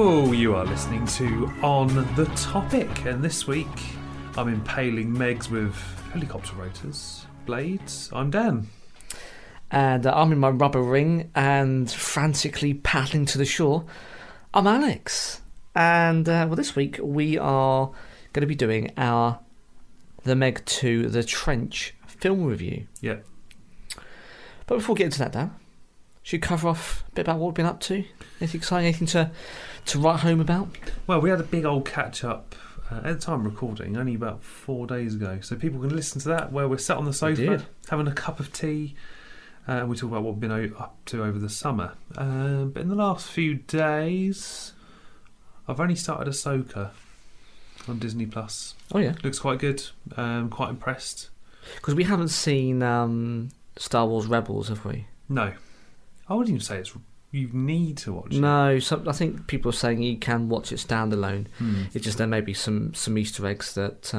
Hello, you are listening to On the Topic, and this week I'm impaling Megs with helicopter rotors, blades. I'm Dan. And I'm in my rubber ring and frantically paddling to the shore. I'm Alex. And this week we are going to be doing the Meg 2 The Trench film review. Yeah. But before we get into that, Dan, should we cover off a bit about what we've been up to? Anything exciting, anything to write home about? Well, we had a big old catch-up at the time of recording, only about 4 days ago. So people can listen to that, where we're sat on the sofa, having a cup of tea, and we talk about what we've been up to over the summer. But in the last few days, I've only started Ahsoka on Disney+. Oh, yeah? Looks quite good. Quite impressed. Because we haven't seen Star Wars Rebels, have we? No. I wouldn't even say you need to watch it. No, I think people are saying you can watch it standalone. It's just there may be some Easter eggs that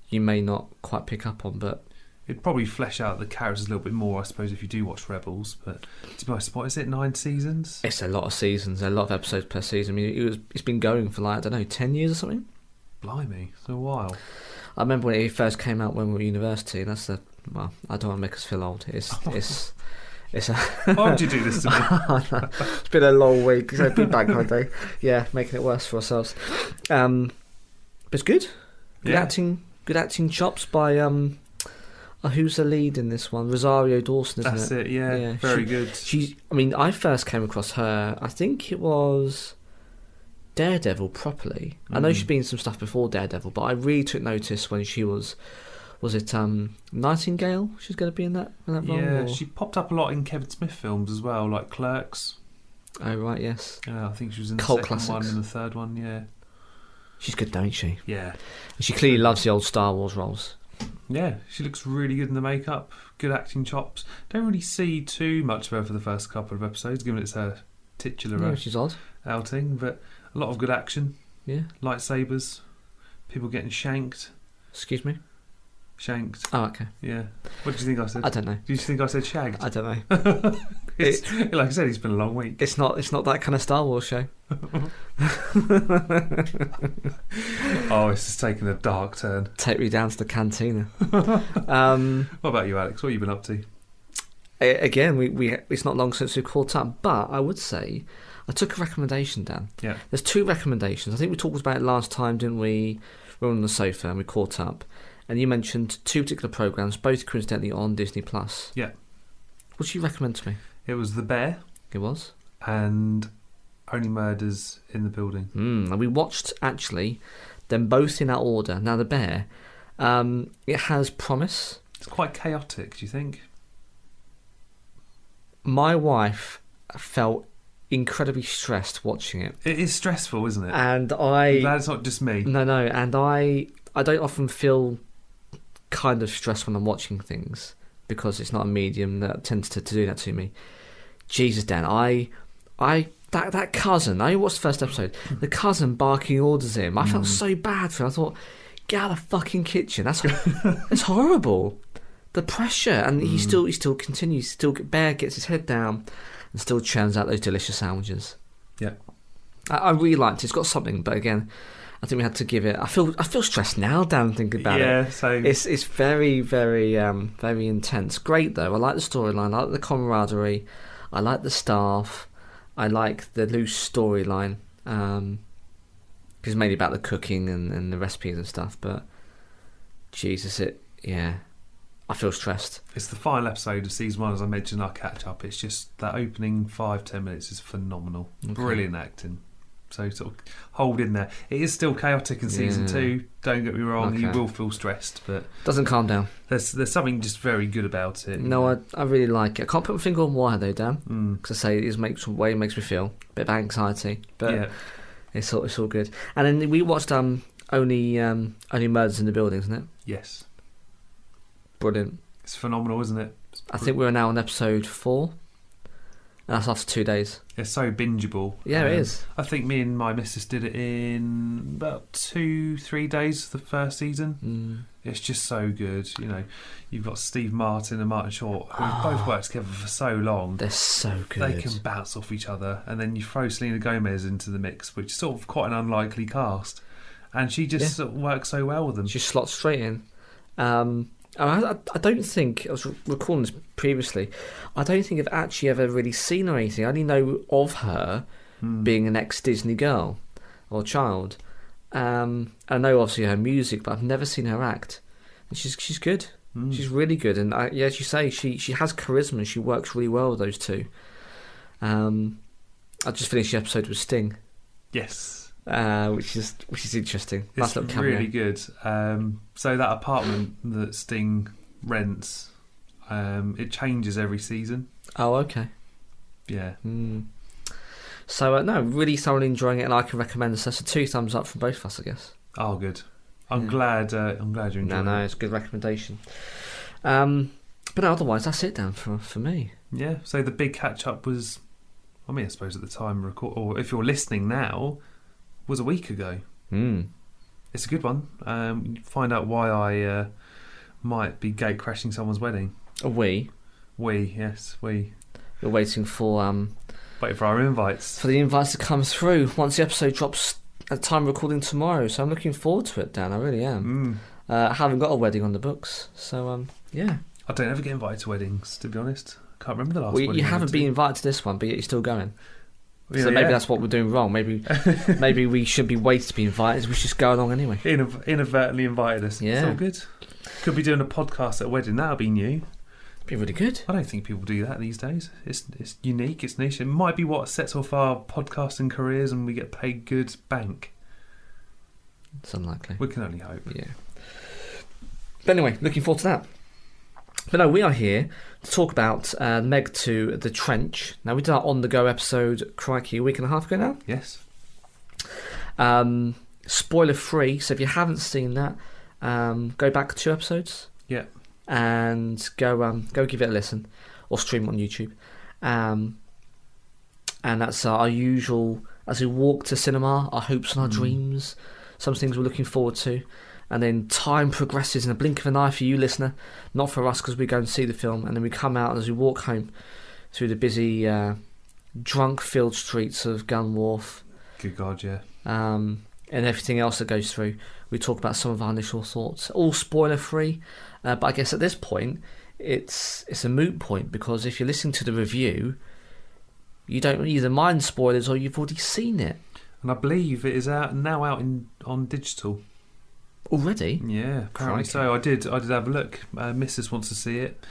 you may not quite pick up on, but it'd probably flesh out the characters a little bit more, I suppose, if you do watch Rebels. But to be honest, what is it, 9 seasons? It's a lot of seasons, a lot of episodes per season. I mean, it's been going for 10 years or something. Blimey, it's a while. I remember when it first came out when we were at university. And I don't want to make us feel old. Why would you do this to me? It's been a long week. So be back one day. Yeah, making it worse for ourselves. But it's good. Good acting chops by who's the lead in this one? Rosario Dawson, isn't it? That's it. Yeah, very good. I first came across her. I think it was Daredevil properly. I know she's been in some stuff before Daredevil, but I really took notice when she was it Nightingale? She's going to be in that role? Yeah, she popped up a lot in Kevin Smith films as well, like Clerks. Oh, right, yes. I think she was in the Cult second classics. one and the third one, yeah. She's good, don't she? Yeah. And she clearly loves the old Star Wars roles. Yeah, she looks really good in the makeup, good acting chops. Don't really see too much of her for the first couple of episodes, given it's her titular she's odd. outing, but a lot of good action. Yeah. Lightsabers, people getting shanked. Excuse me? Shanked. Oh, okay. Yeah. What did you think I said? I don't know. Do you think I said shagged? I don't know. Like I said, it's been a long week. It's not that kind of Star Wars show. Oh, it's just taking a dark turn. Take me down to the cantina. What about you, Alex? What have you been up to? Again, it's not long since we caught up, but I would say I took a recommendation down. Yeah. There's 2 recommendations. I think we talked about it last time, didn't we? We were on the sofa and we caught up. And you mentioned 2 particular programmes, both coincidentally on Disney+. Yeah. What did you recommend to me? It was The Bear. It was? And Only Murders in the Building. And we watched, actually, them both in that order. Now, The Bear, it has promise. It's quite chaotic, do you think? My wife felt incredibly stressed watching it. It is stressful, isn't it? And I'm glad it's not just me. No, and I don't often feel kind of stressed when I'm watching things because it's not a medium that tends to do that to me. Jesus, Dan, that cousin, I watched the first episode, the cousin barking orders at him, I felt so bad for him. I thought, get out of the fucking kitchen. That's horrible. The pressure, and he still continues. Bear gets his head down and still churns out those delicious sandwiches. Yeah, I really liked it. It's got something, but again, I think we had to give it. I feel stressed now, Dan, thinking about it. Yeah, same. It's very, very, very intense. Great though. I like the storyline. I like the camaraderie. I like the staff. I like the loose storyline. Because it's mainly about the cooking and the recipes and stuff. But Jesus, I feel stressed. It's the final episode of season 1, as I mentioned in our catch up. It's just that opening 5-10 minutes is phenomenal. Okay. Brilliant acting. So sort of hold in there. It is still chaotic in season 2. Don't get me wrong. Okay. You will feel stressed, but doesn't calm down. There's something just very good about it. No, I really like it. I can't put my finger on why though, Dan. Because I say it makes me feel a bit of anxiety, but it's all good. And then we watched only Murders in the Building, isn't it? Yes. Brilliant. It's phenomenal, isn't it? I think we're now on episode 4. And that's after 2 days. It's so bingeable. Yeah, it is. I think me and my missus did it in about 2-3 days the first season. It's just so good. You know, you've got Steve Martin and Martin Short, who both worked together for so long. They're so good. They can bounce off each other. And then you throw Selena Gomez into the mix, which is sort of quite an unlikely cast. And she just sort of works so well with them. She slots straight in. I don't think, I was recalling this previously, I don't think I've actually ever really seen her or anything. I only know of her being an ex-Disney girl or child. I know obviously her music, but I've never seen her act. And she's good. She's really good. And as you say, she has charisma and she works really well with those two. I just finished the episode with Sting. Yes. Which is interesting. It's really good. So that apartment that Sting rents, it changes every season. Oh, okay. Yeah. So no, really thoroughly enjoying it, and I can recommend this. So 2 thumbs up from both of us, I guess. Oh, good. I'm glad you're enjoying it. No, it's a good recommendation. But no, otherwise that's it, Dan, for me. Yeah. So the big catch up was, I mean, I suppose at the time record, or if you're listening now, was a week ago. It's a good one. Find out why I might be gate crashing someone's wedding. Yes, we. We're waiting for waiting for our invites. For the invites to come through once the episode drops at the time of recording tomorrow. So I'm looking forward to it, Dan. I really am. I haven't got a wedding on the books, so yeah. I don't ever get invited to weddings, to be honest. I can't remember the last wedding. You haven't been invited to this one, but yet you're still going. So maybe that's what we're doing wrong. Maybe we should be waiting to be invited. We should just go along anyway. Inadvertently invited us. Yeah. It's all good. Could be doing a podcast at a wedding. That'll be new. Be really good. I don't think people do that these days. It's unique. It's niche. It might be what sets off our podcasting careers, and we get paid good bank. It's unlikely. We can only hope. Yeah. But anyway, looking forward to that. But no, we are here to talk about Meg 2, The Trench. Now, we did our on-the-go episode, crikey, a week and a half ago now. Yes. Spoiler-free, so if you haven't seen that, go back 2 episodes. Yeah. And go give it a listen, or stream it on YouTube. And that's our usual, as we walk to cinema, our hopes and our dreams, some things we're looking forward to. And then time progresses in a blink of an eye for you, listener. Not for us, because we go and see the film. And then we come out, and as we walk home through the busy, drunk-filled streets of Gun Wharf. Good God, yeah. And everything else that goes through. We talk about some of our initial thoughts. All spoiler-free. But I guess at this point, it's a moot point. Because if you're listening to the review, you don't either mind spoilers or you've already seen it. And I believe it is now out on digital. Already? Yeah, apparently so. I did have a look. Mrs. wants to see it.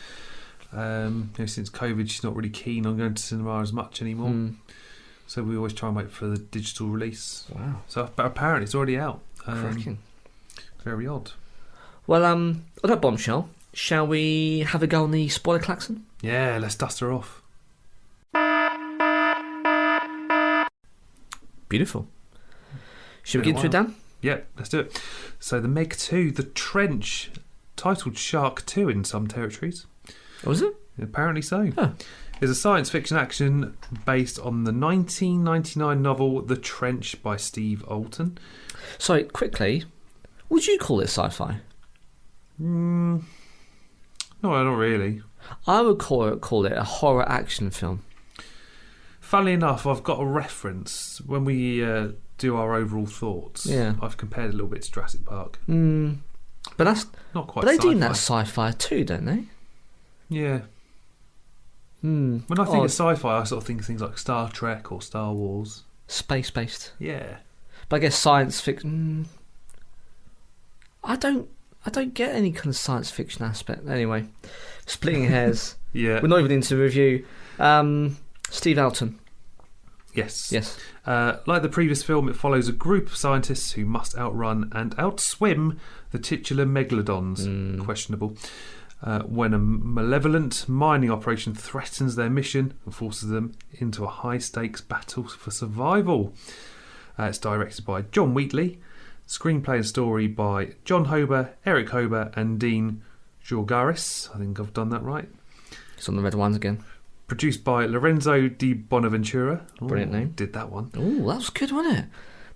Since COVID, she's not really keen on going to cinema as much anymore. So we always try and wait for the digital release. Wow. So, but apparently it's already out. Cracking. Very odd. Well, on that bombshell, shall we have a go on the spoiler klaxon? Yeah, let's dust her off. Beautiful. Should we get into it, Dan? Yeah, let's do it. So the Meg 2, The Trench, titled Shark 2 in some territories. Was it? Apparently so. Huh. Is a science fiction action based on the 1999 novel The Trench by Steve Alton. So, quickly, would you call it sci-fi? No, I don't really. I would call it a horror action film. Funnily enough, I've got a reference when we do our overall thoughts. Yeah. I've compared a little bit to Jurassic Park. But that's not quite. But they sci-fi. do that sci-fi too, don't they? Yeah. When I think of sci-fi, I sort of think of things like Star Trek or Star Wars. Space-based. Yeah. But I guess science fiction. I don't get any kind of science fiction aspect. Anyway, splitting hairs. Yeah. We're not even into review. Steve Alton. Yes. Like the previous film, it follows a group of scientists who must outrun and outswim the titular Megalodons. Questionable. When a malevolent mining operation threatens their mission and forces them into a high-stakes battle for survival. It's directed by John Wheatley. Screenplay and story by John Hober, Eric Hober and Dean Jorgaris. I think I've done that right. It's on the red ones again. produced by Lorenzo di Bonaventura. Brilliant name. Did that one. Oh, that was good, wasn't it?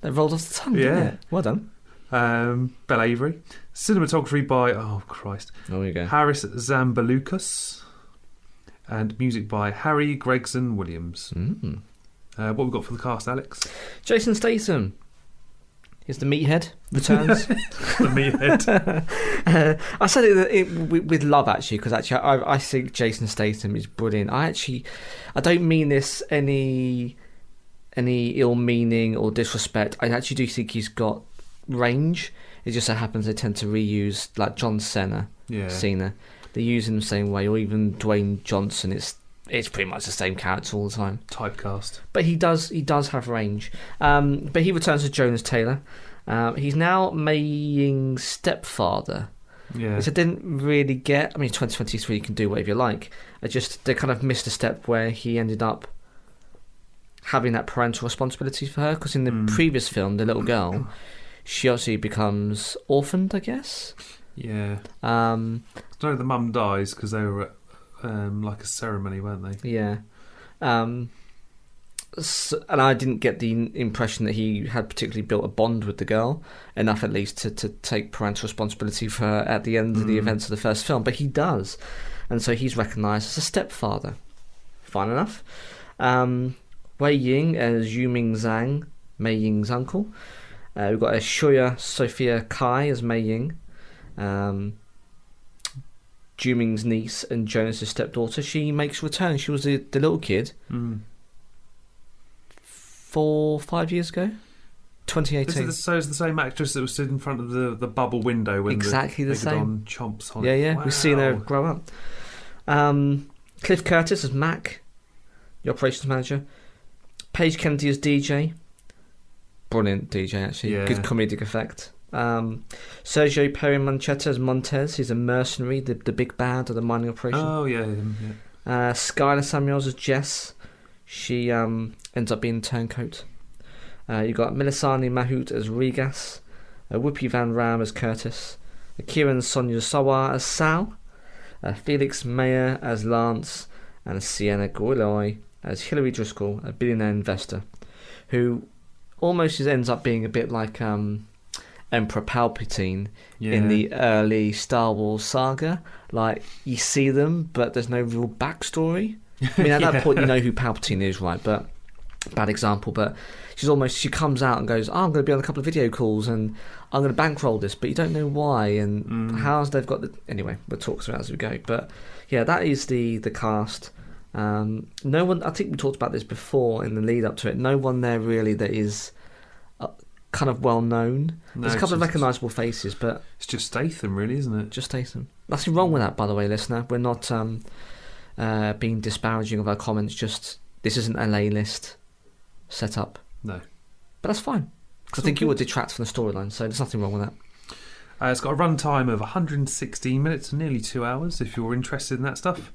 That rolled off the tongue, didn't it? Well done. Belle Avery. Cinematography by, Oh, you go. Harris Zambalukas. And music by Harry Gregson Williams. What we got for the cast, Alex? Jason Statham. Here's the meathead. Returns. The meathead. I said it with love, actually, because actually I think Jason Statham is brilliant. I don't mean this any ill meaning or disrespect. I actually do think he's got range. It just so happens they tend to reuse, like John Cena. They use him the same way, or even Dwayne Johnson. It's pretty much the same character all the time. Typecast. But he does have range. But he returns as Jonas Taylor. He's now Mei Ying's stepfather. Yeah. Which I didn't really get. I mean, 2023, you can do whatever you like. They kind of missed a step where he ended up having that parental responsibility for her. Because in the previous film, the little girl, she actually becomes orphaned, I guess. Yeah. No, the mum dies because they were at like a ceremony, weren't they? Yeah. And I didn't get the impression that he had particularly built a bond with the girl, enough at least to take parental responsibility for her at the end of the events of the first film. But he does. And so he's recognised as a stepfather. Fine enough. Wei Ying as Yuming Zhang, Mei Ying's uncle. We've got Shuya Sophia Kai as Mei Ying. Juming's niece and Jonas' stepdaughter. She makes a return. She was the little kid 4-5 years ago, 2018. So it's the same actress that was stood in front of the bubble window when exactly the same chomps on it. Yeah. Wow. We've seen her grow up. Cliff Curtis as Mac, the operations manager. Paige Kennedy as DJ. Brilliant DJ, actually. Yeah. Good comedic effect. Sergio Perry-Manchetta as Montez. He's a mercenary, the big bad of the mining operation. Oh, yeah. Skylar Samuels as Jess. She ends up being turncoat. You've got Milisani Mahout as Regas. Whoopi Van Ram as Curtis. Kieran Sonia Sawa as Sal. Felix Mayer as Lance. And Sienna Goyloy as Hilary Driscoll, a billionaire investor, who almost ends up being a bit like Emperor Palpatine in the early Star Wars saga. Like, you see them, but there's no real backstory. I mean, at that point, you know who Palpatine is, right? But bad example. But she comes out and goes, I'm going to be on a couple of video calls and I'm going to bankroll this, but you don't know why and how's they've got the... Anyway, we'll talk through it as we go. But yeah, that is the cast. No one, I think we talked about this before in the lead up to it, no one there really that is kind of well known. There's a couple of recognisable faces, but it's just Statham, really, isn't it? Just Statham. Nothing wrong with that, by the way, listener. We're not being disparaging of our comments. Just this isn't a LA list set up. No, but that's fine. Because I think it would detract from the storyline, so there's nothing wrong with that. It's got a run time of 116 minutes, nearly 2 hours. If you're interested in that stuff,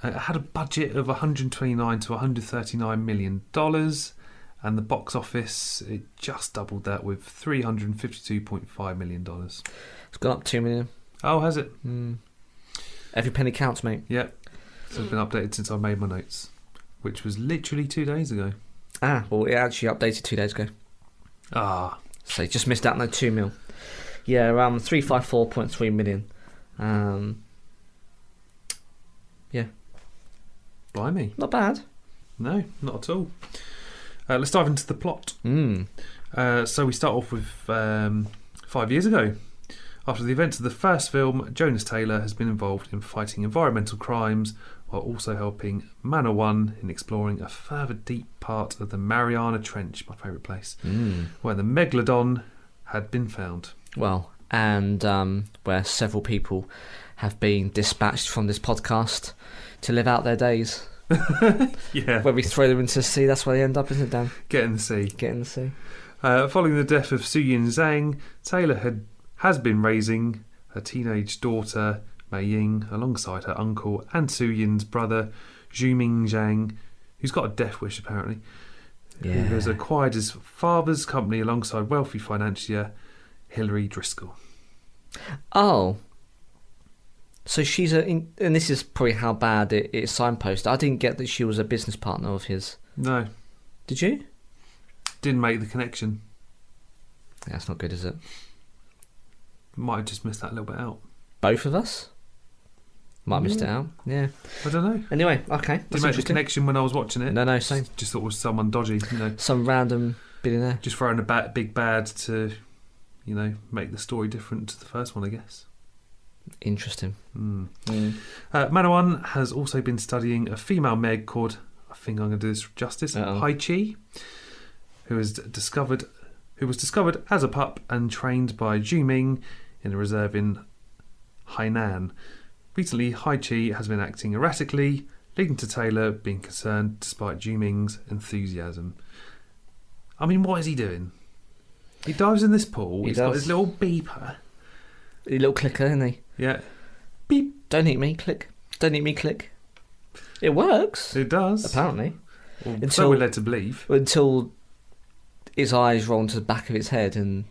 it had a budget of 129 to 139 million dollars. And the box office, it just doubled that with $352.5 million. It's gone up 2 million. Oh, has it? Every penny counts, mate. Yep. So it's been updated since I made my notes, which was literally 2 days ago. Well, it actually updated 2 days ago. So you just missed out on that 2 mil. Yeah, around 354.3 million. Yeah. Blimey. Not bad. No, not at all. Let's dive into the plot. So we start off with 5 years ago. After the events of the first film, Jonas Taylor has been involved in fighting environmental crimes while also helping Manor One in exploring a further deep part of the Mariana Trench, my favourite place, where the Megalodon had been found. Well, and where several people have been dispatched from this podcast to live out their days. Yeah. Where we throw them into the sea, that's where they end up, isn't it, Dan? Get in the sea. Get in the sea. Following the death of Su-Yin Zhang, Taylor has been raising her teenage daughter, Mei Ying, alongside her uncle and Su-Yin's brother, Zhuming Zhang, who's got a death wish, apparently, who has acquired his father's company alongside wealthy financier Hilary Driscoll. Oh. So she's and this is probably how bad it's signposted. I didn't get that she was a business partner of his. No. Did you? Didn't make the connection. Yeah, that's not good, is it? Might have just missed that little bit out. Both of us? Might have missed it out. Yeah. I don't know. Anyway, okay. Didn't make the connection when I was watching it. No, same. Just thought it was someone dodgy, Some random billionaire. Just throwing a big bad to, make the story different to the first one, I guess. Interesting. Manawan has also been studying a female Meg called, I think I'm going to do this justice, Hai-Chi, who was discovered as a pup and trained by Ju Ming in a reserve in Hainan. Recently, Hai-Chi has been acting erratically, leading to Taylor being concerned despite Ju Ming's enthusiasm. I mean, what is he doing? He dives in this pool, he's got his little beeper. A little clicker, isn't he? Yeah. Beep. Don't eat me, click. Don't eat me, click. It works. It does. Apparently. So we're led to believe. Until his eyes roll into the back of his head and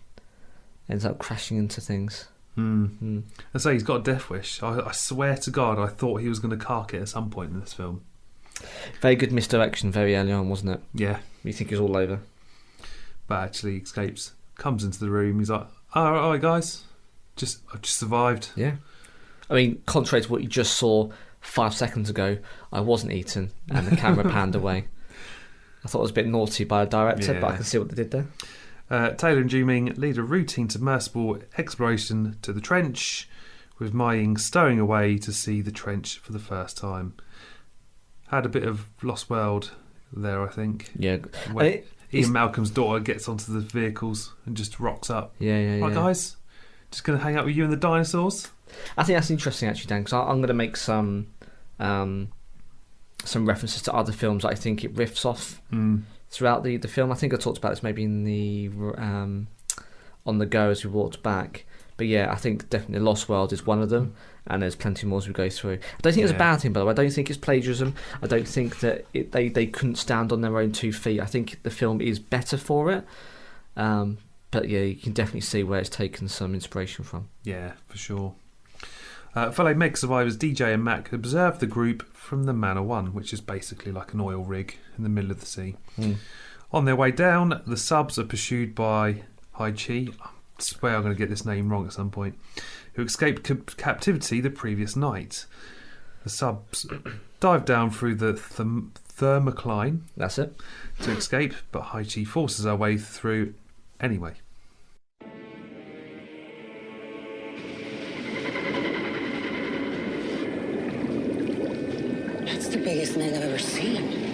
ends up crashing into things. I say he's got a death wish. I swear to God, I thought he was going to cark it at some point in this film. Very good misdirection very early on, wasn't it? Yeah. You think he's all over. But actually he escapes, comes into the room, he's like, all right guys, I've just survived. Yeah. I mean, contrary to what you just saw 5 seconds ago, I wasn't eaten and the camera panned away. I thought it was a bit naughty by a director, but I can see what they did there. Taylor and Ju Ming lead a routine submersible exploration to the trench, with Ma Ying stowing away to see the trench for the first time. Had a bit of Lost World there, I think. Yeah. Ian Malcolm's daughter gets onto the vehicles and just rocks up. Yeah. Right, guys, just going to hang out with you and the dinosaurs. I think that's interesting, actually, Dan, because I'm going to make some references to other films that I think it riffs off throughout the film. I think I talked about this maybe in the On the Go as we walked back. But yeah, I think definitely Lost World is one of them, and there's plenty more as we go through. I don't think it's a bad thing, by the way. I don't think it's plagiarism. I don't think that they couldn't stand on their own 2 feet. I think the film is better for it. But yeah, you can definitely see where it's taken some inspiration from. Yeah, for sure. Fellow Meg survivors DJ and Mac observed the group from the Manor One, which is basically like an oil rig in the middle of the sea. On their way down, the subs are pursued by Hai-Chi. I swear I'm going to get this name wrong at some point. Who escaped captivity the previous night. The subs dive down through the thermocline. That's it. To escape, but Hai-Chi forces her way through anyway. That's the biggest Meg I've ever seen.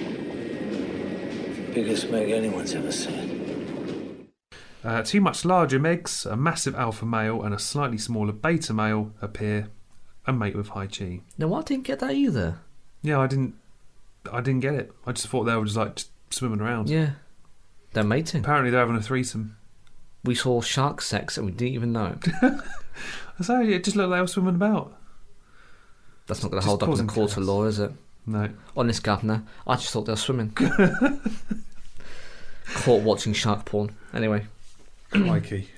Biggest Meg anyone's ever seen. 2 much larger Megs, a massive alpha male and a slightly smaller beta male appear and mate with Hai-Chi. No, I didn't get that either. Yeah, I didn't get it. I just thought they were just swimming around. Yeah. They're mating. Apparently they're having a threesome. We saw shark sex and we didn't even know it. So it just looked like they were swimming about. That's not going to hold up in the court of law, is it? No. Honest governor, I just thought they were swimming. Caught watching shark porn. Anyway. Crikey.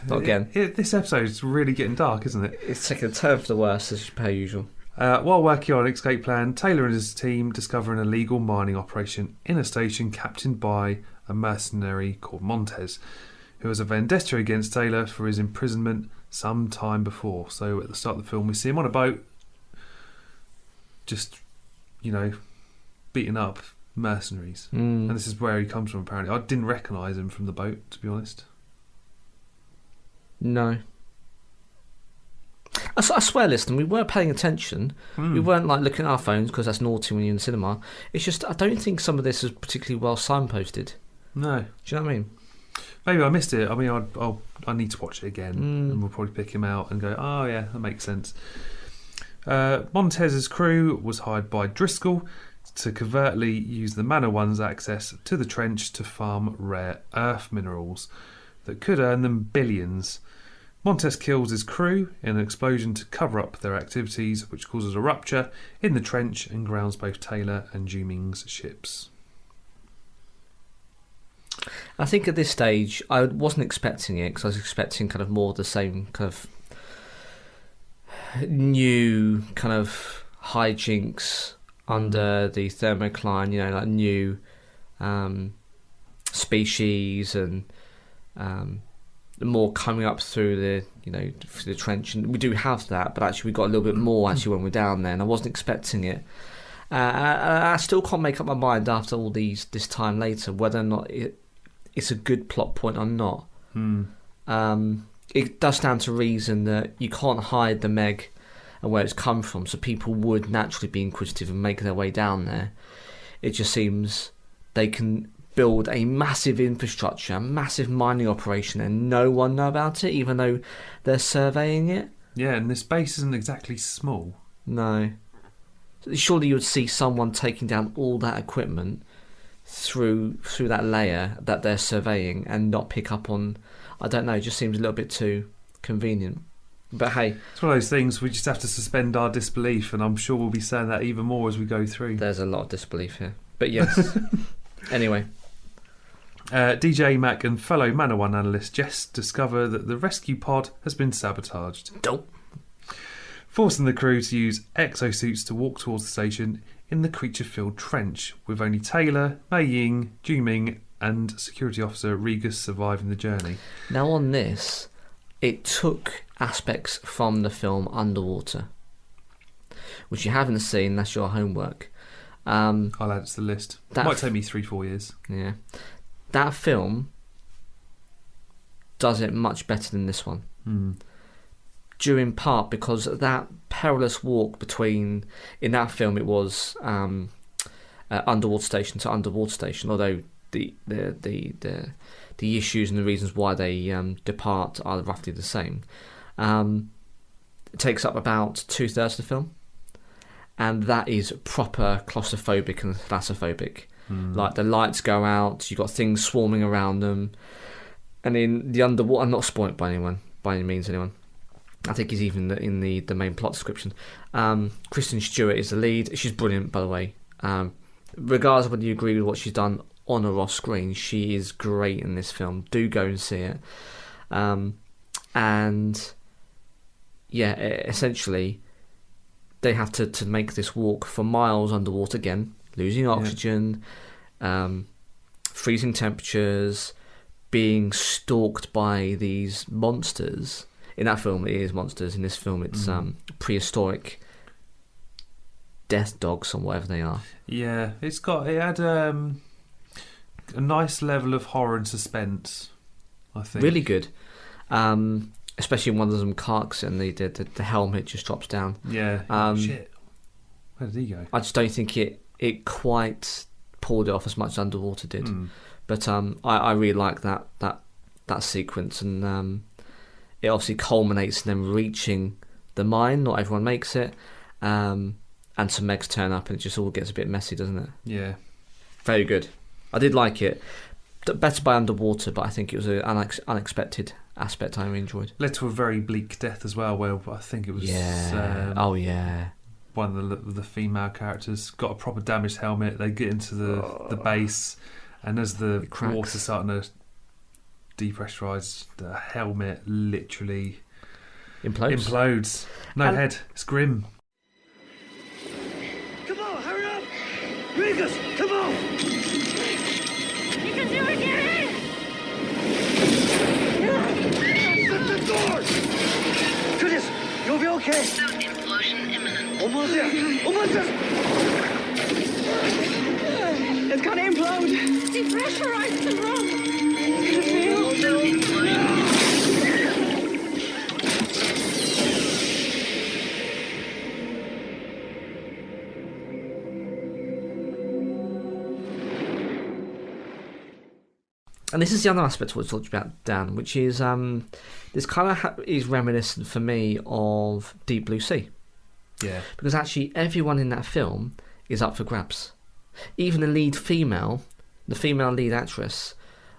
Not again. This episode's really getting dark, isn't it? It's taking a turn for the worse, as per usual. While working on an escape plan, Taylor and his team discover an illegal mining operation in a station captained by a mercenary called Montez, who has a vendetta against Taylor for his imprisonment some time before. So at the start of the film, we see him on a boat, just, beating up mercenaries. And this is where he comes from, apparently. I didn't recognise him from the boat, to be honest. No. I swear, listen, we weren't paying attention. We weren't looking at our phones because that's naughty when you're in the cinema. It's just, I don't think some of this is particularly well signposted. No. Do you know what I mean? Maybe I missed it. I mean, I need to watch it again and we'll probably pick him out and go, oh yeah, that makes sense. Montez's crew was hired by Driscoll to covertly use the Manor One's access to the trench to farm rare earth minerals that could earn them billions. Montez kills his crew in an explosion to cover up their activities, which causes a rupture in the trench and grounds both Taylor and Ju Ming's ships. I think at this stage, I wasn't expecting it, because I was expecting kind of more of the same kind of new kind of hijinks under the thermocline, like new species and more coming up through through the trench. And we do have that, but actually we got a little bit more actually when we're down there, and I wasn't expecting it. I still can't make up my mind after all this time later whether or not it's a good plot point or not. It does stand to reason that you can't hide the Meg and where it's come from, so people would naturally be inquisitive and make their way down there. It just seems they can build a massive infrastructure, a massive mining operation, and no one know about it, even though they're surveying it. Yeah, and this base isn't exactly small. No. Surely you would see someone taking down all that equipment through that layer that they're surveying and not pick up on. I don't know, it just seems a little bit too convenient. But hey, it's one of those things we just have to suspend our disbelief, and I'm sure we'll be saying that even more as we go through. There's a lot of disbelief here. But yes. Anyway. DJ Mac and fellow Manor One analyst Jess discover that the rescue pod has been sabotaged. Nope. Forcing the crew to use exosuits to walk towards the station in the creature-filled trench, with only Taylor, Mei Ying, Ju Ming and security officer Regus surviving the journey. Now on this, it took aspects from the film Underwater, which you haven't seen, that's your homework. I'll add it to the list. Might take me 3-4 years. Yeah. That film does it much better than this one. Due in part because that perilous walk between, in that film it was underwater station to underwater station, although the issues and the reasons why they depart are roughly the same. It takes up about 2/3 of the film, and that is proper claustrophobic and thalassophobia. Like the lights go out, you've got things swarming around them, and in the underwater, I'm not spoilt by any means. I think he's even in the main plot description. Kristen Stewart is the lead. She's brilliant, by the way. Regardless of whether you agree with what she's done on or off screen, she is great in this film. Do go and see it. And yeah, essentially, they have to make this walk for miles underwater again, losing oxygen, freezing temperatures, being stalked by these monsters. In that film, it is monsters. In this film, it's prehistoric death dogs or whatever they are. Yeah, it had a nice level of horror and suspense, I think. Really good. Especially when one of them carks and the helmet just drops down. Yeah. Shit. Where did he go? I just don't think it quite pulled it off as much as Underwater did. But I really like that sequence, and it obviously culminates in them reaching the mine. Not everyone makes it, and some Megs turn up, and it just all gets a bit messy, doesn't it? Yeah. Very good. I did like it. Better by Underwater, but I think it was an unexpected aspect I enjoyed. Led to a very bleak death as well, where I think it was... Yeah. One of the female characters got a proper damaged helmet. They get into the base, and as the water's starting to depressurise, the helmet literally implodes. No head. It's grim. Come on, hurry up! Regus, come on! You can do it, get in! Shut the doors! Curtis, you'll be okay. Implosion imminent. Almost there. Almost there. It's gonna implode. Depressurize the room. And this is the other aspect of what we talked about, Dan, which is this kind of is reminiscent for me of Deep Blue Sea. Yeah. Because actually everyone in that film is up for grabs. Even the female lead actress,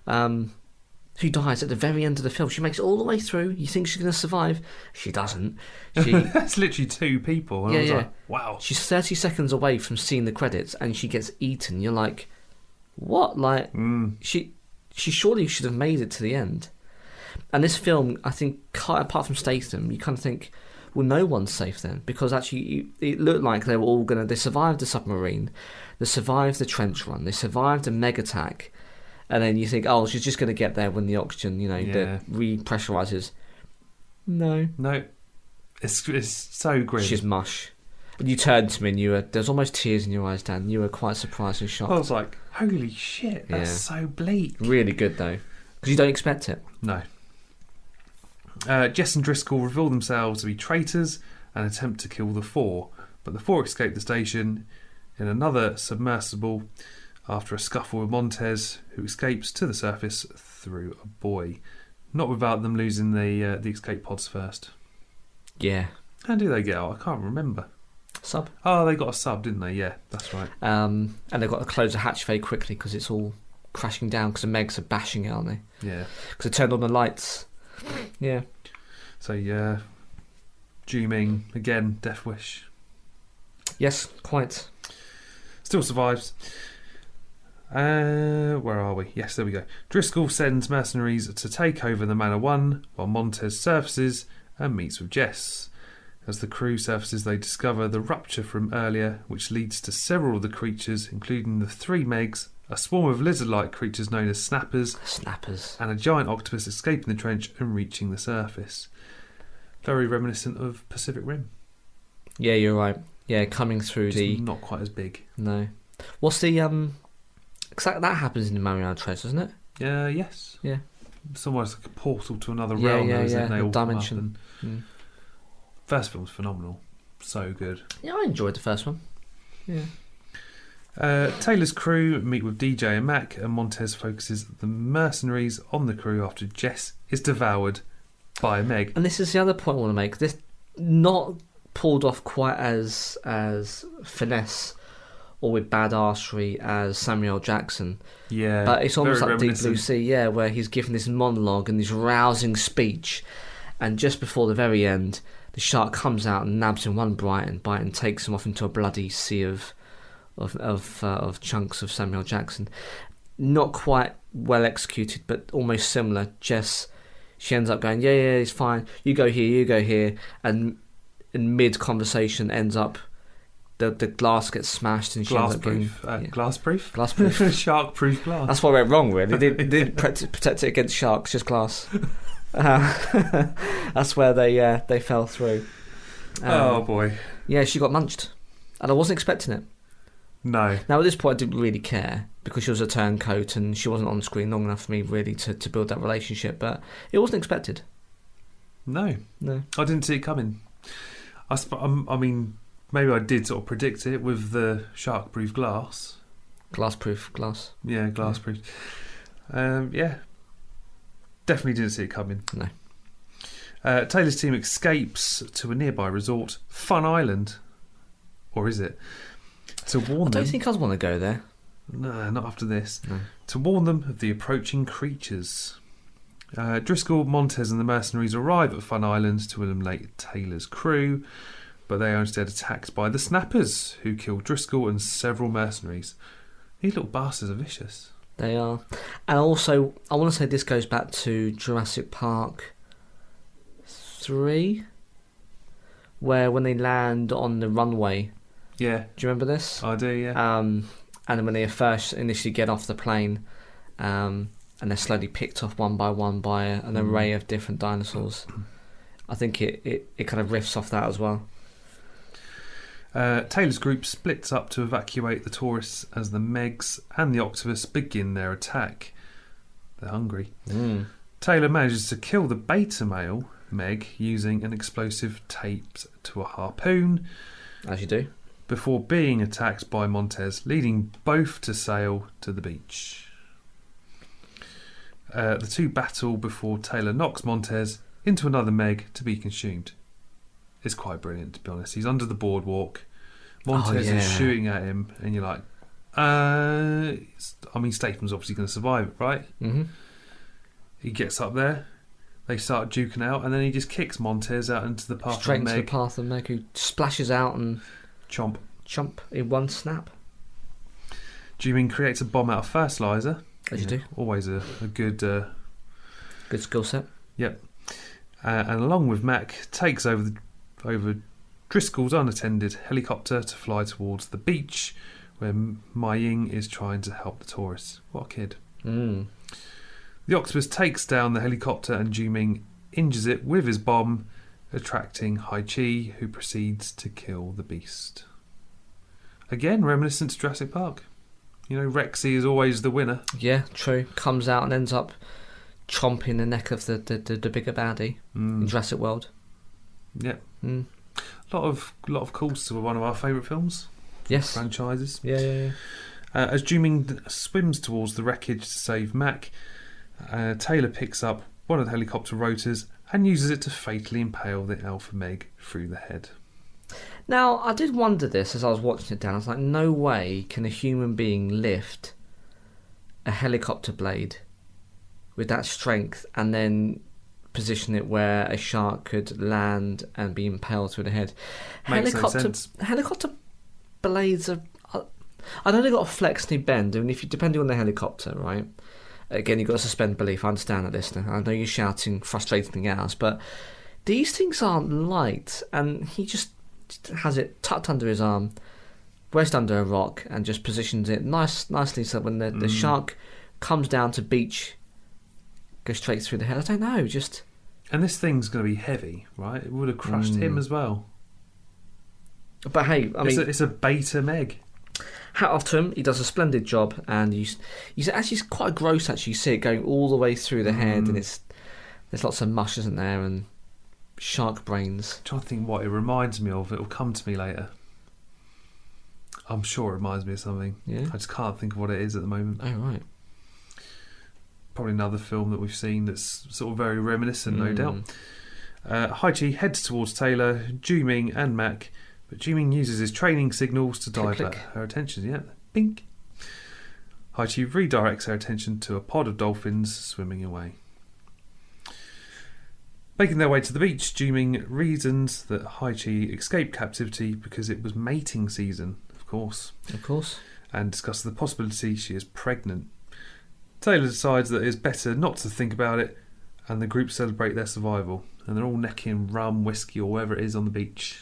who dies at the very end of the film. She makes it all the way through. You think she's going to survive. She doesn't. That's literally 2 people. And I was like, wow. She's 30 seconds away from seeing the credits and she gets eaten. You're like, what? Like, she surely should have made it to the end. And this film, I think, apart from Statham, you kind of think, well, no one's safe then, because actually it looked like they were all they survived the submarine, they survived the trench run, they survived a meg attack, and then you think, oh, she's just going to get there when the oxygen, that repressurizes. No, it's so grim. She's mush. And you turned to me and there's almost tears in your eyes, Dan. You were quite surprised and shocked. I was like, holy shit, that's so bleak. Really good though, because you don't expect it. No. Jess and Driscoll reveal themselves to be traitors and attempt to kill the four, but the four escape the station in another submersible after a scuffle with Montez, who escapes to the surface through a buoy. Not without them losing the escape pods first. Yeah. How do they get out? I can't remember. Sub. Oh, they got a sub, didn't they? Yeah, that's right. And they've got to close the hatch very quickly because it's all crashing down because the Megs are bashing it, aren't they? Yeah. Because they turned on the lights. Yeah. So, yeah. Ju-Ming, again, Death Wish. Yes, quite. Still survives. Where are we? Yes, there we go. Driscoll sends mercenaries to take over the Manor 1 while Montez surfaces and meets with Jess. As the crew surfaces, they discover the rupture from earlier, which leads to several of the creatures, including the 3 Megs, a swarm of lizard-like creatures known as snappers, and a giant octopus escaping the trench and reaching the surface. Very reminiscent of Pacific Rim. Yeah, you're right. Yeah, coming through Just not quite as big. No. What's the Cause that happens in the Mariana Trench, doesn't it? Yes. Yeah. It's almost like a portal to another realm, isn't it? They all dimension. First film's phenomenal. So good. Yeah, I enjoyed the first one. Yeah. Taylor's crew meet with DJ and Mac, and Montez focuses the mercenaries on the crew after Jess is devoured by a Meg. And this is the other point I want to make. This not pulled off quite as finesse or with badassery as Samuel Jackson. Yeah. But it's almost like Deep Blue Sea, where he's given this monologue and this rousing speech, and just before the very end, the shark comes out and nabs him one bite and takes him off into a bloody sea of chunks of Samuel Jackson. Not quite well executed, but almost similar. Jess, she ends up going, yeah, it's fine. You go here, and in mid conversation ends up the glass gets smashed and she ends up getting glassproof, shark-proof glass. That's what went wrong. Really, they didn't protect it against sharks, just glass. That's where they fell through. Oh boy! Yeah, she got munched, and I wasn't expecting it. No. Now at this point, I didn't really care because she was a turncoat and she wasn't on screen long enough for me really to build that relationship. But it wasn't expected. No, I didn't see it coming. I mean, maybe I did sort of predict it with the shark-proof glass. Glassproof glass. Yeah, glassproof. Yeah. Definitely didn't see it coming. No. Taylor's team escapes to a nearby resort, Fun Island. Or is it? To warn them... I don't think I'd want to go there. No, not after this. No. To warn them of the approaching creatures. Driscoll, Montez and the mercenaries arrive at Fun Island to eliminate Taylor's crew, but they are instead attacked by the snappers, who kill Driscoll and several mercenaries. These little bastards are vicious. They are. And also, I want to say this goes back to Jurassic Park 3, where when they land on the runway. Yeah. Do you remember this? I do, yeah. And when they first initially get off the plane, and they're slowly picked off one by one by an array of different dinosaurs. I think it kind of riffs off that as well. Taylor's group splits up to evacuate the tourists as the Megs and the octopus begin their attack. They're hungry. Taylor manages to kill the beta male Meg using an explosive taped to a harpoon. As you do. Before being attacked by Montez, leading both to sail to the beach. The two battle before Taylor knocks Montez into another Meg to be consumed. It's quite brilliant, to be honest. He's under the boardwalk. Montez is shooting at him, and you're like, I mean, Statham's obviously going to survive it, right? Mm-hmm. He gets up there, they start duking out, and then he just kicks Montez out into the path straight of Meg. into the path of Meg, who splashes out and chomp in one snap. Ju-Ming creates a bomb out of fertilizer. As you do. Always a good skill set. Yep. And along with Mac, takes over over Driscoll's unattended helicopter to fly towards the beach where Mai Ying is trying to help the tourists. What a kid. Mm. The octopus takes down the helicopter and Ju-Ming injures it with his bomb, attracting Hai-Chi, who proceeds to kill the beast. Again, reminiscent to Jurassic Park. You know, Rexy is always the winner. Yeah, true. Comes out and ends up chomping the neck of the bigger baddie in Jurassic World. Yeah. Mm. A lot of calls to one of our favourite films. Yes. Franchises. Yeah. As Ju-Ming swims towards the wreckage to save Mac, Taylor picks up one of the helicopter rotors and uses it to fatally impale the Alpha Meg through the head. Now, I did wonder this as I was watching it down. I was like, no way can a human being lift a helicopter blade with that strength and then position it where a shark could land and be impaled through the head. Makes no sense. Helicopter blades are... I know they've got a flex and bend, and depending on the helicopter, right? Again, you've got to suspend belief. I understand that, listener. I know you're shouting frustrating hours, but these things aren't light, and he just has it tucked under his arm, wedged under a rock, and just positions it nicely so when the shark comes down to beach, goes straight through the head. I don't know, just... And this thing's going to be heavy, right? It would have crushed him as well. But hey, I mean... It's a beta Meg. Hat off to him. He does a splendid job, and he's actually quite gross. Actually, you see it going all the way through the head, and there's lots of mush, isn't there, and shark brains. I'm trying to think what it reminds me of. It'll come to me later. I'm sure it reminds me of something. Yeah. I just can't think of what it is at the moment. Oh right. Probably another film that we've seen that's sort of very reminiscent, no doubt. Hai-Chi heads towards Taylor, Ju-Ming, and Mac. But Ju-Ming uses his training signals to divert her attention. Yeah, bink. Hai-Chi redirects her attention to a pod of dolphins swimming away. Making their way to the beach, Ju-Ming reasons that Hai-Chi escaped captivity because it was mating season, of course. Of course. And discusses the possibility she is pregnant. Taylor decides that it's better not to think about it, and the group celebrate their survival. And they're all necking rum, whiskey, or whatever it is on the beach.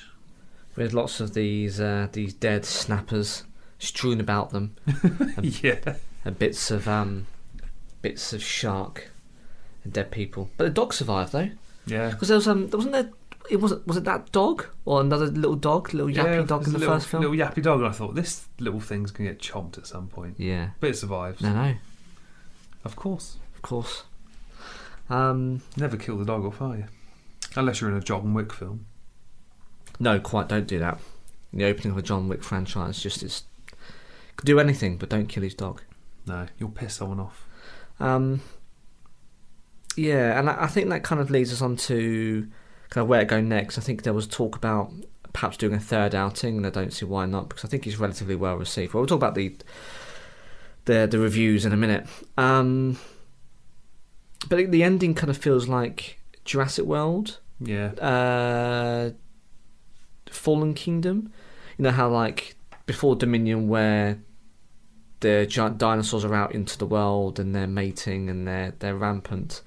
With lots of these dead snappers strewn about them. Yeah. And bits of shark and dead people. But the dog survived though. Yeah. Because there wasn't there. Was it that dog or another little yappy dog in the first film? Little yappy dog. And I thought this little thing's gonna get chomped at some point. Yeah. But it survives. No. Of course. Never kill the dog off, are you? Unless you're in a John Wick film. No, quite. Don't do that. The opening of a John Wick franchise could do anything, but don't kill his dog. No, you'll piss someone off. Yeah, and I think that kind of leads us on to kind of where to go next. I think there was talk about perhaps doing a third outing, and I don't see why not, because I think he's relatively well received. Well, we'll talk about the reviews in a minute. But the ending kind of feels like Jurassic World. Yeah. Fallen Kingdom. You know how like before Dominion, where the giant dinosaurs are out into the world and they're mating and they're rampant.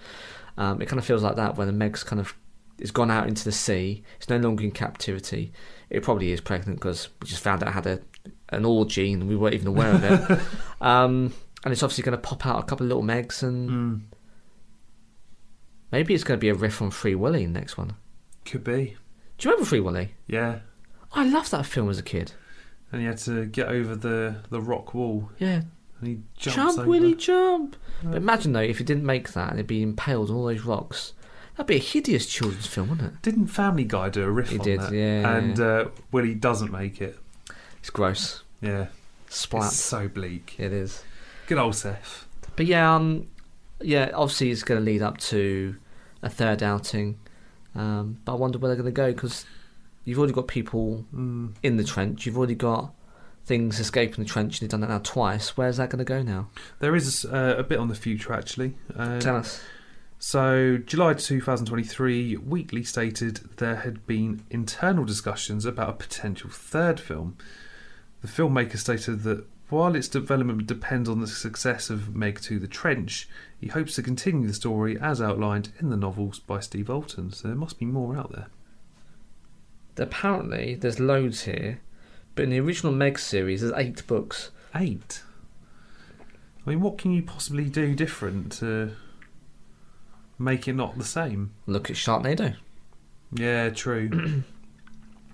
It kind of feels like that, where the Meg's kind of is gone out into the sea. It's no longer in captivity. It probably is pregnant because we just found out it had an orgy and we weren't even aware of it. And it's obviously going to pop out a couple of little Megs, and maybe it's going to be a riff on Free Willy in the next one. Could be. Do you remember Free Willy? Yeah. I loved that film as a kid. And he had to get over the rock wall. Yeah. And he jumps Jump, over. Willy, jump! Yeah. But imagine though, if he didn't make that and he'd be impaled on all those rocks. That'd be a hideous children's film, wouldn't it? Didn't Family Guy do a riff on that? Yeah. And Willy doesn't make it. It's gross. Yeah. Splat. It's so bleak. It is. Good old Seth. But yeah, obviously it's going to lead up to a third outing. But I wonder where they're going to go, because you've already got people in the trench. You've already got things escaping the trench, and you've done that now twice. Where's that going to go now? There is a bit on the future, actually. Tell us. So, July 2023, Weekly stated there had been internal discussions about a potential third film. The filmmaker stated that while its development depends on the success of Meg 2 The Trench, he hopes to continue the story as outlined in the novels by Steve Alton. So there must be more out there. Apparently, there's loads here, but in the original Meg series, there's 8 books. 8? I mean, what can you possibly do different to make it not the same? Look at Sharknado. Yeah, true.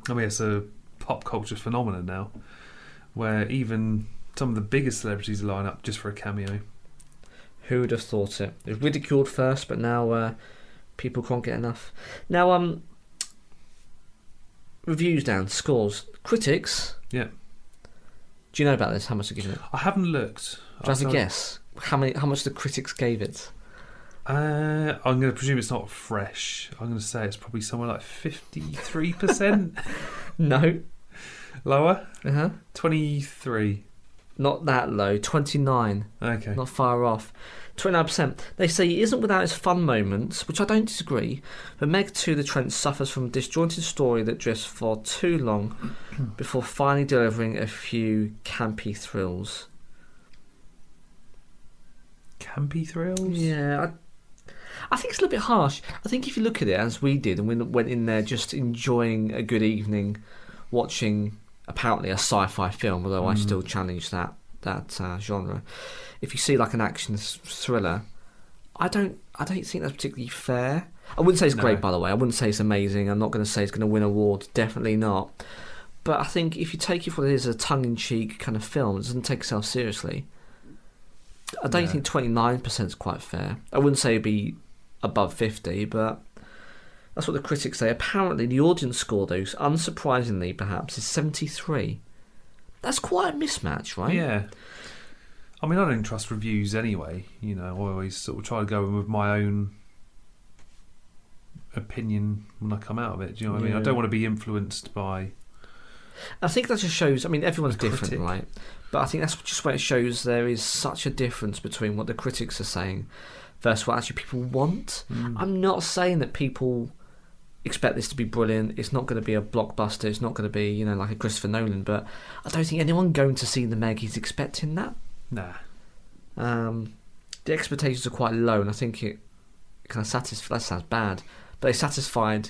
I mean, it's a pop culture phenomenon now, where even some of the biggest celebrities line up just for a cameo. Who would have thought it? It was ridiculed first, but now people can't get enough. Now, reviews down, scores. Critics. Yeah. Do you know about this? How much they're giving it? I haven't looked. Do you have a guess? How much the critics gave it? I'm going to presume it's not fresh. I'm going to say it's probably somewhere like 53%. No. Lower? 23. Not that low. 29. Okay. Not far off. 29%. They say it isn't without its fun moments, which I don't disagree, but Meg 2 The Trench suffers from a disjointed story that drifts for too long before finally delivering a few campy thrills. Campy thrills? Yeah, I think it's a little bit harsh. I think if you look at it as we did and we went in there just enjoying a good evening, watching apparently a sci-fi film, although I still challenge that genre. If you see like an action thriller, I don't think that's particularly fair. I wouldn't say it's great, by the way. I wouldn't say it's amazing. I'm not going to say it's going to win awards. Definitely not. But I think if you take it for what it is, a tongue-in-cheek kind of film, it doesn't take itself seriously. I don't think 29% is quite fair. I wouldn't say it'd be above 50, but that's what the critics say. Apparently, the audience score, though, unsurprisingly perhaps, is 73. That's quite a mismatch, right? Yeah. I mean, I don't trust reviews anyway. You know, I always sort of try to go in with my own opinion when I come out of it. Do you know what I mean? I don't want to be influenced by... I think that just shows... I mean, everyone's different, critic. right? But I think that's just where it shows there is such a difference between what the critics are saying versus what actually people want. I'm not saying that people expect this to be brilliant. It's not going to be a blockbuster. It's not going to be, like a Christopher Nolan. But I don't think anyone going to see the Meg is expecting that. Nah. The expectations are quite low, and I think it kind of satisfied. That sounds bad, but they satisfied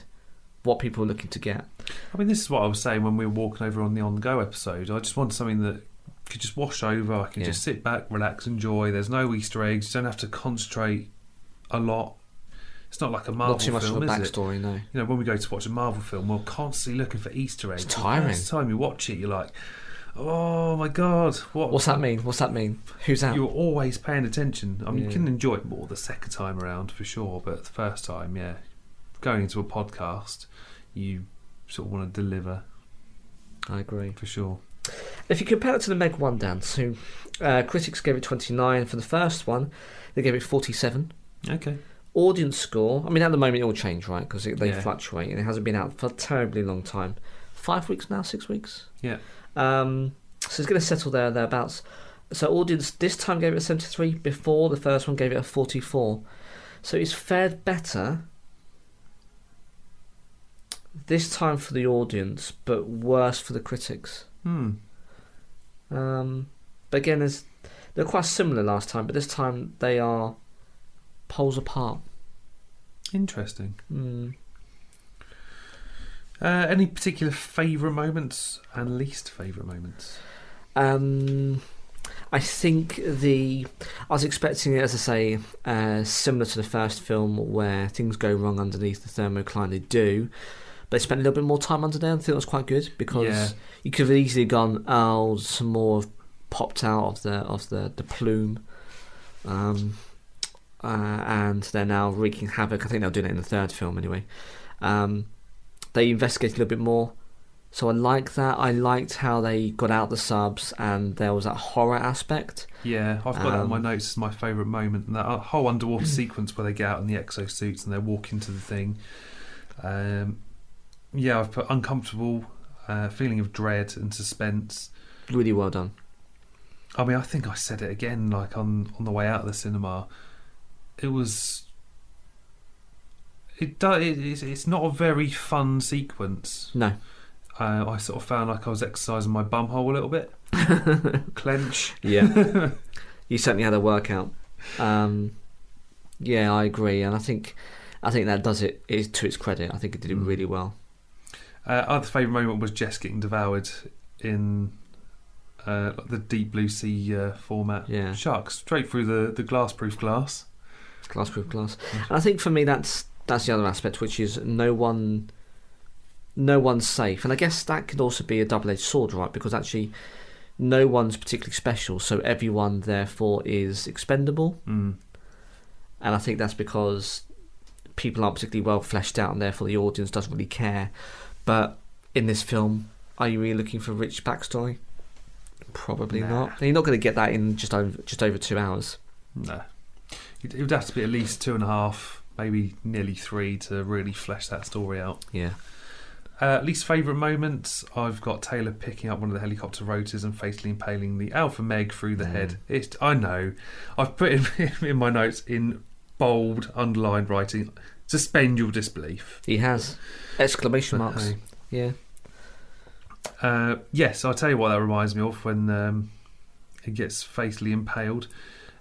what people are looking to get. I mean, this is what I was saying when we were walking over on the On Go episode. I just wanted something that could just wash over. I can just sit back, relax, enjoy. There's no Easter eggs. You don't have to concentrate a lot. It's not like a Marvel film, not too much of a is backstory, no. You know, when we go to watch a Marvel film, we're constantly looking for Easter eggs. It's tiring. The first time you watch it, you're like, oh my god, what's that mean? What's that mean? Who's that? You're always paying attention. I mean, you can enjoy it more the second time around for sure, but the first time, going into a podcast, you sort of want to deliver. I agree. For sure. If you compare it to the Meg 1, Dan, so critics gave it 29 for the first one, they gave it 47. Okay. Audience score, I mean, at the moment it will change, right? Because they fluctuate, and it hasn't been out for a terribly long time. 5 weeks now, 6 weeks? Yeah. So it's going to settle thereabouts. So audience this time gave it a 73. Before, the first one gave it a 44. So it's fared better this time for the audience, but worse for the critics. But again, they're quite similar last time, but this time they are poles apart. Interesting. Any particular favourite moments and least favourite moments? I think I was expecting it, as I say, similar to the first film, where things go wrong underneath the thermocline. They do, but they spent a little bit more time under there. I think that was quite good, because you could have easily gone, some more have popped out of the plume, and they're now wreaking havoc. I think they'll do that in the third film anyway. They investigated a little bit more, so I like that. I liked how they got out the subs, and there was that horror aspect. Yeah, I've got that on my notes as my favourite moment, and that whole underwater sequence where they get out in the exosuits and they walk into the thing. I've put uncomfortable, feeling of dread and suspense. Really well done. I mean, I think I said it again, like on the way out of the cinema. It's not a very fun sequence. No. I sort of found like I was exercising my bumhole a little bit. Clench. Yeah. You certainly had a workout. I agree, and I think that does it is to its credit. I think it did it really well. Other favourite moment was Jess getting devoured in the deep blue sea format. Yeah. Sharks straight through the glass-proof glass. Glass-proof glass. And I think for me that's the other aspect, which is no one's safe. And I guess that could also be a double-edged sword, right? Because actually no one's particularly special, so everyone therefore is expendable. And I think that's because people aren't particularly well fleshed out, and therefore the audience doesn't really care. But in this film, are you really looking for a rich backstory? Probably not. And you're not going to get that in just over 2 hours. No. It would have to be at least 2.5, maybe nearly 3 to really flesh that story out. Yeah. Least favourite moments, I've got Taylor picking up one of the helicopter rotors and fatally impaling the Alpha Meg through the head. I know. I've put it in my notes in bold, underlined writing. Suspend your disbelief. He has. Exclamation marks. Okay. Yeah. Yes, I'll tell you what that reminds me of when he gets fatally impaled.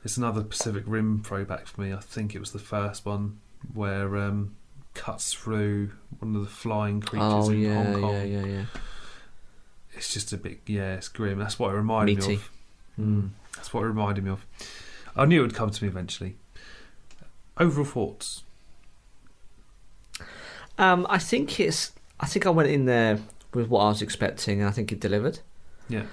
It's another Pacific Rim throwback for me. I think it was the first one where cuts through one of the flying creatures in Hong Kong. Yeah. It's just a bit, it's grim. That's what it reminded me of. That's what it reminded me of. I knew it would come to me eventually. Overall thoughts? I think I went in there with what I was expecting, and I think it delivered. Yeah.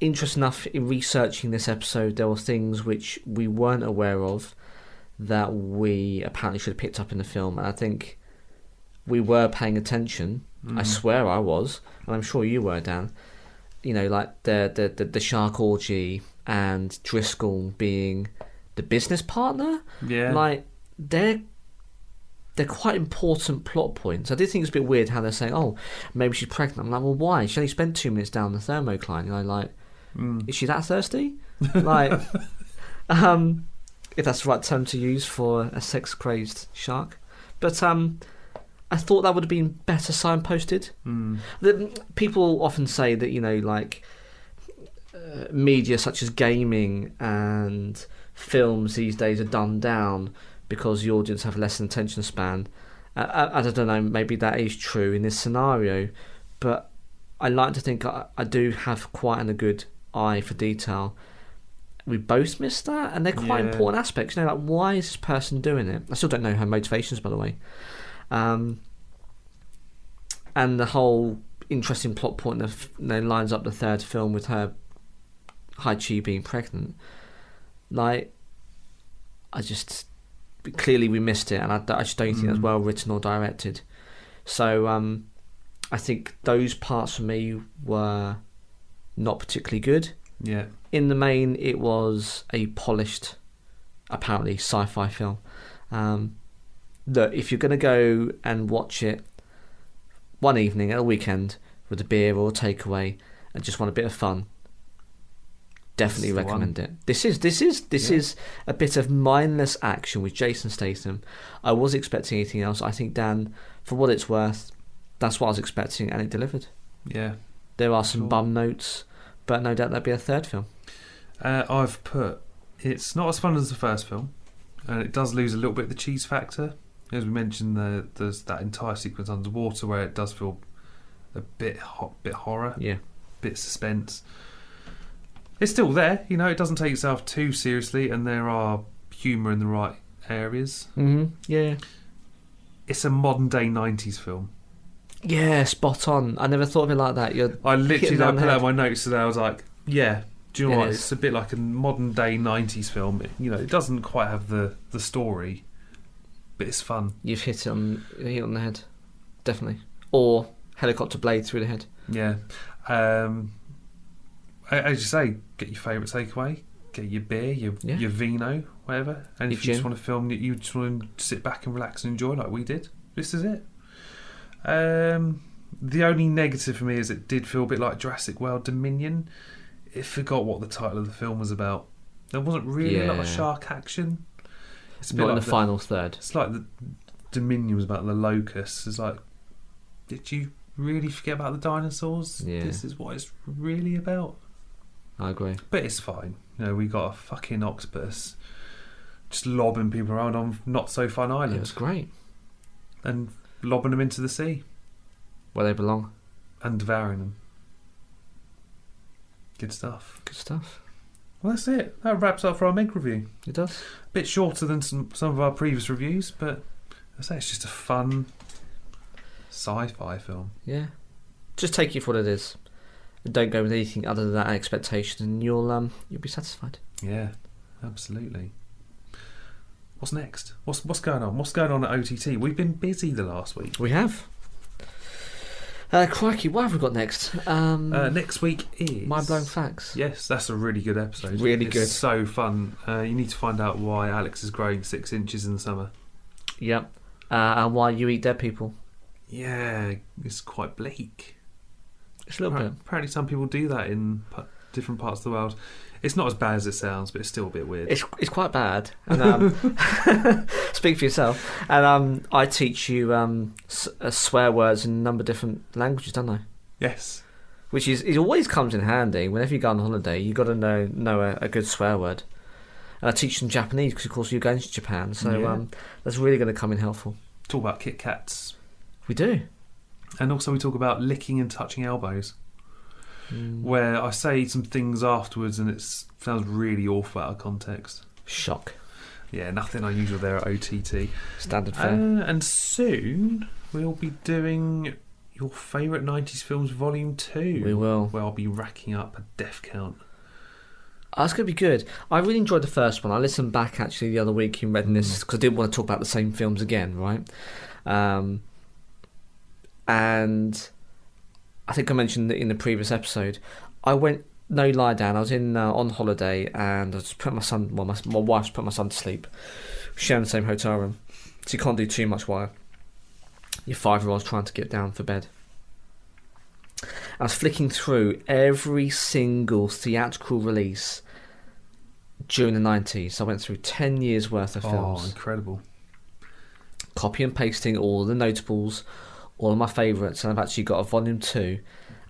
Interesting enough, in researching this episode, there were things which we weren't aware of that we apparently should have picked up in the film, and I think we were paying attention. I swear I was, and I'm sure you were, Dan. You know, like the shark orgy and Driscoll being the business partner. Yeah. Like they're quite important plot points. I did think it's a bit weird how they're saying, "Oh, maybe she's pregnant." I'm like, well, why? She only spent 2 minutes down the thermocline. You know, like, is she that thirsty? Like, if that's the right term to use for a sex-crazed shark. But I thought that would have been better signposted. People often say that, you know, like media such as gaming and films these days are dumbed down because the audience have less than attention span. I don't know, maybe that is true in this scenario, but I like to think I do have quite a good eye for detail. We both missed that, and they're quite important aspects. You know, like, why is this person doing it? I still don't know her motivations, by the way. And the whole interesting plot point that lines up the third film with her Hai-Chi being pregnant. Like, clearly we missed it, and I just don't think that's well written or directed. So I think those parts for me were not particularly good. Yeah. In the main, it was a polished, apparently, sci-fi film. Look, if you're going to go and watch it one evening at a weekend with a beer or a takeaway and just want a bit of fun, definitely recommend it. This is a bit of mindless action with Jason Statham. I was expecting anything else. I think, Dan, for what it's worth, that's what I was expecting, and it delivered. Yeah. There are some bum notes, but no doubt there'll be a third film. I've put, it's not as fun as the first film, and it does lose a little bit of the cheese factor. As we mentioned, there's that entire sequence underwater where it does feel a bit horror, bit suspense. It's still there, you know. It doesn't take itself too seriously, and there are humour in the right areas. Yeah. It's a modern day 90s film. Yeah, spot on. I never thought of it like that. I literally put that in my notes today. I was like, yeah, do you know what? It's a bit like a modern day 90s film. It doesn't quite have the story, but it's fun. You've hit it on the head, definitely. Or helicopter blade through the head. Yeah. As you say, get your favourite takeaway, get your beer, your vino, whatever. And if you just want to film, you just want to sit back and relax and enjoy like we did, this is it. The only negative for me is it did feel a bit like Jurassic World Dominion. It forgot what the title of the film was about. There wasn't really a lot of shark action. It's a bit not like in the final third. It's like the Dominion was about the locusts. It's like, did you really forget about the dinosaurs? Yeah. This is what it's really about. I agree. But it's fine. We got a fucking octopus just lobbing people around on Not So Fun Island. It was great. And lobbing them into the sea Where they belong. and devouring them. Good stuff. Good stuff. Well, that's it. That wraps up for our Meg review. It does. A bit shorter than some of our previous reviews, but I say it's just a fun sci-fi film. Yeah. Just take it for what it is. And don't go with anything other than that expectation, and you'll be satisfied. Yeah, absolutely. What's next? What's going on? What's going on at OTT? We've been busy the last week. We have. Crikey, what have we got next? Next week is Mind-blowing facts. Yes, that's a really good episode. Really it's good. So fun. You need to find out why Alex is growing 6 inches in the summer. Yep. And why you eat dead people. Yeah, it's quite bleak. It's a little bit. Apparently some people do that in different parts of the world. It's not as bad as it sounds, but it's still a bit weird. It's quite bad. And, speak for yourself. And I teach you swear words in a number of different languages, don't I? Yes. Which it always comes in handy. Whenever you go on holiday, you've got to know a good swear word. And I teach them Japanese because, of course, you're going to Japan. So that's really going to come in helpful. Talk about Kit Kats. We do. And also we talk about licking and touching elbows. Where I say some things afterwards and it sounds really awful out of context. Shock. Yeah, nothing unusual there at OTT. Standard fare. And soon we'll be doing your favourite 90s films Volume 2. We will. Where I'll be racking up a death count. That's going to be good. I really enjoyed the first one. I listened back actually the other week in readiness because I didn't want to talk about the same films again, right? And I think I mentioned in the previous episode, I went no lie down. I was on holiday and I just put my son. Well, my wife's put my son to sleep. We're sharing the same hotel room, so you can't do too much while your 5-year-old's trying to get down for bed. I was flicking through every single theatrical release during the 90s. I went through 10 years worth of films. Oh, incredible! Copy and pasting all the notables, all of my favourites, and I've actually got a Volume 2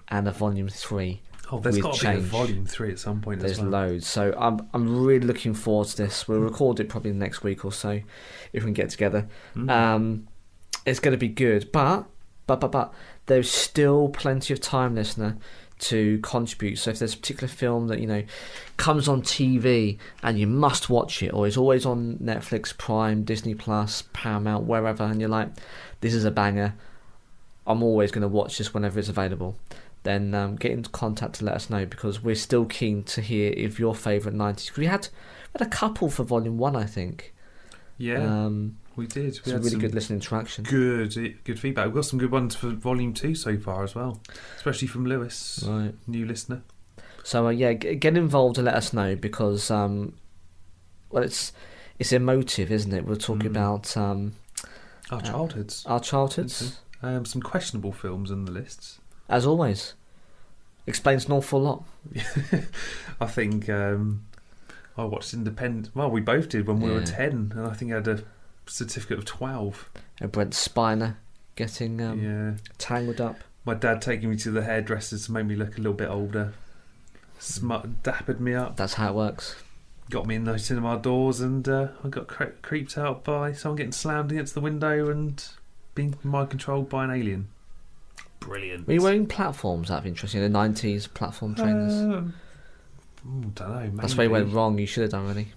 and a Volume 3. Oh, there's with got to be a change. Volume 3 at some point. There's as well. loads, so I'm really looking forward to this. We'll record it probably the next week or so if we can get together. It's going to be good, but there's still plenty of time, listener, to contribute. So if there's a particular film that comes on TV and you must watch it, or is always on Netflix, Prime, Disney Plus, Paramount, wherever, and you're like, this is a banger, I'm always going to watch this whenever it's available, then get into contact to let us know, because we're still keen to hear if your favourite 90s. We had a couple for Volume 1, I think. Yeah, we did. It's a really good listening interaction. Good feedback. We've got some good ones for Volume 2 so far as well, especially from Lewis, right, new listener. So get involved and let us know, because it's emotive, isn't it? We're talking about our childhoods. Our childhoods. Some questionable films in the lists. As always. Explains an awful lot. I think I watched Independent. Well, we both did when we were 10, and I think I had a certificate of 12. And Brent Spiner getting tangled up. My dad taking me to the hairdressers to make me look a little bit older. Dappered me up. That's how it works. Got me in those cinema doors, and I got creeped out by someone getting slammed against the window and being mind controlled by an alien. Brilliant. Were you wearing platforms out of interest? The 90s platform trainers? Don't know. Maybe. That's where you went wrong. You should have done, really.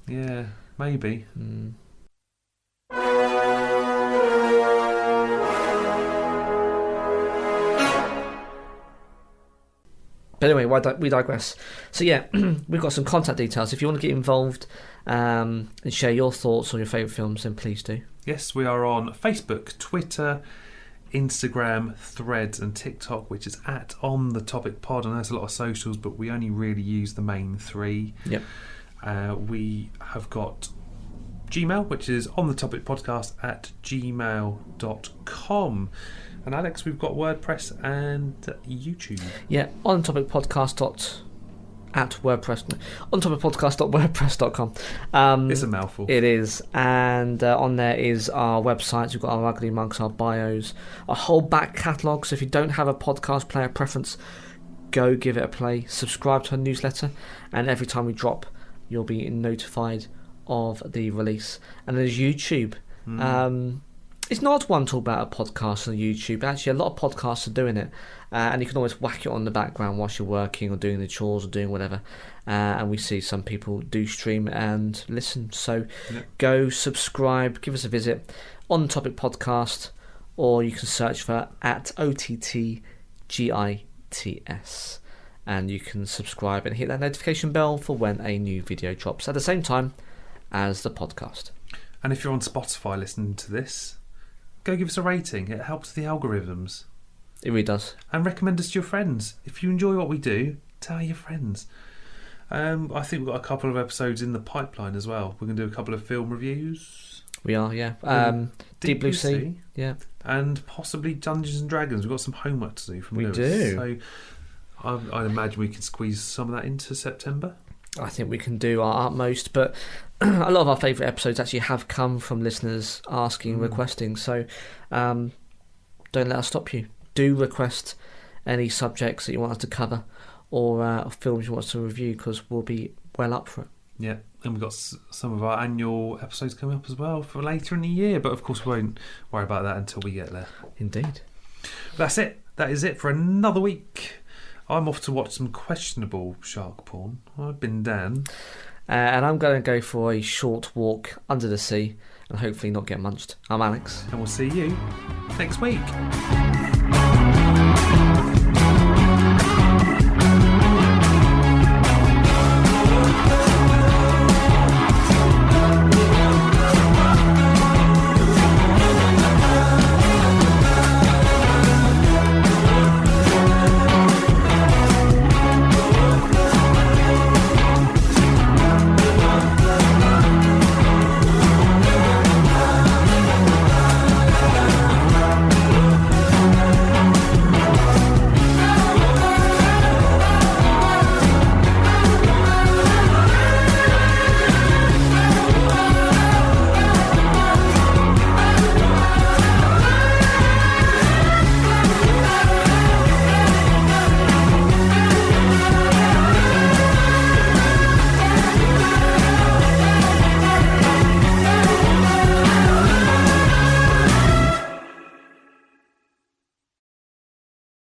Yeah, maybe. But anyway, we digress. So we've got some contact details. If you want to get involved and share your thoughts on your favourite films, then please do. Yes, we are on Facebook, Twitter, Instagram, Threads and TikTok, which is at On The Topic Pod. I know there's a lot of socials, but we only really use the main 3. Yep. We have got Gmail, which is onthetopicpodcast@gmail.com. And Alex, we've got WordPress and YouTube. Yeah, On The Topic Podcast ontopicpodcast.wordpress.com. It's a mouthful. It is. And on there is our websites. We've got our ugly mugs, our bios, a whole back catalogue. So if you don't have a podcast player preference, go give it a play. Subscribe to our newsletter, and every time we drop, you'll be notified of the release. And there's YouTube. It's not one talk about a podcast on YouTube. Actually, a lot of podcasts are doing it, and you can always whack it on the background whilst you're working or doing the chores or doing whatever. And we see some people do stream and listen. So go subscribe, give us a visit on Topic Podcast, or you can search for at OTT GITS, and you can subscribe and hit that notification bell for when a new video drops at the same time as the podcast. And if you're on Spotify listening to this, go give us a rating. It helps the algorithms. It really does. And recommend us to your friends. If you enjoy what we do, tell your friends. I think we've got a couple of episodes in the pipeline as well. We're going to do a couple of film reviews. We are, yeah. Deep Blue Sea. Yeah. And possibly Dungeons and Dragons. We've got some homework to do from We Lewis. do. So I imagine we can squeeze some of that into September. I think we can do our utmost, but a lot of our favourite episodes actually have come from listeners asking, requesting. So don't let us stop you. Do request any subjects that you want us to cover, or films you want us to review, because we'll be well up for it. Yeah, and we've got some of our annual episodes coming up as well for later in the year, but of course we won't worry about that until we get there. Indeed. That's it. That is it for another week. I'm off to watch some questionable shark porn. I've been Dan. And I'm going to go for a short walk under the sea and hopefully not get munched. I'm Alex. And we'll see you next week.